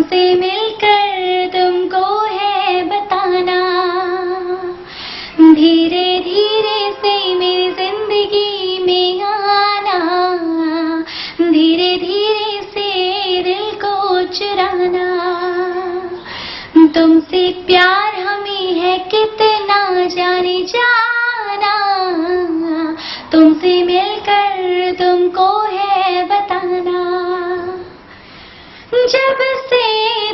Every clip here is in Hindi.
तुमसे मिलकर तुमको है बताना। धीरे धीरे से मेरी जिंदगी में आना, धीरे धीरे से दिल को चुराना। तुमसे प्यार हमें है कितना जाने जाना, तुमसे मिलकर तुमको है बताना। जब से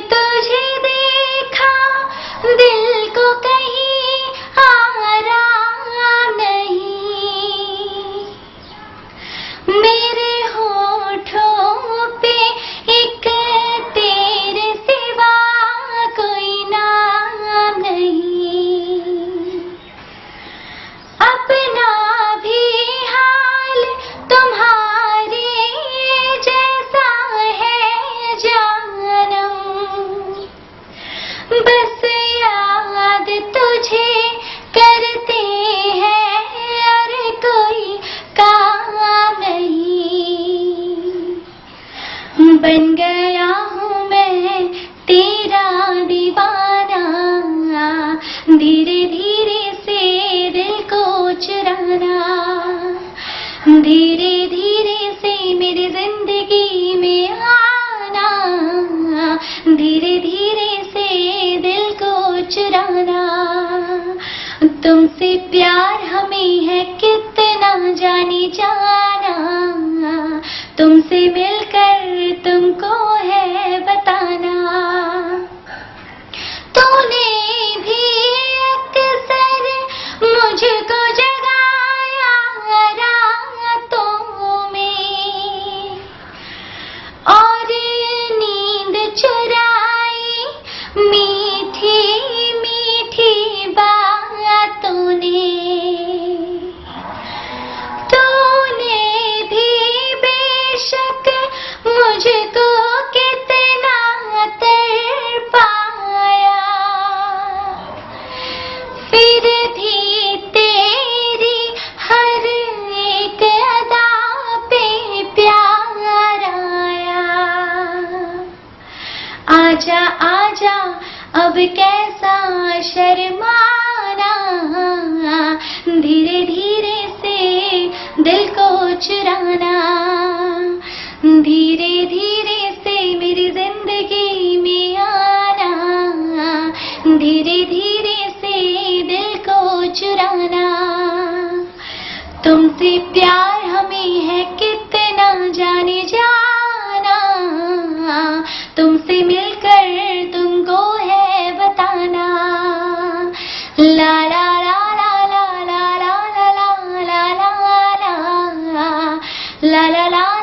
तुझे देखा दिल को कहीं आराम नहीं, मेरे होठों पे एक तेरे सिवा कोई नाम नहीं। अपना भी हाल तुम्हारे जैसा है जानम, बस याद तुझे करते हैं और कोई काम नहीं। बन गया हूँ मैं तेरा दीवाना, धीरे धीरे से दिल को चुराना। धीरे धीरे से मेरी जिंदगी में आना, धीरे धीरे से दिल को चुराना। तुमसे प्यार हमें है कितना जाने जाना, तुमसे मिलकर तुमको है बताना। तूने भी अक्सर मुझको जगाया रातों में और नींद चुराई मीठी मीठी बातों ने। तूने भी बेशक मुझको कितना तड़पाया, फिर भी तेरी हर एक अदा पे प्यार आया। आजा आजा अब कैसा शर्माना, धीरे धीरे से दिल को चुराना। धीरे धीरे से मेरी जिंदगी में आना, धीरे धीरे से दिल को चुराना। तुमसे प्यार हमें है कितना जाने जाना, तुमसे मिलकर तुमको है बताना। ला ला ला ला ला ला ला ला ला ला ला ला ला ला ला।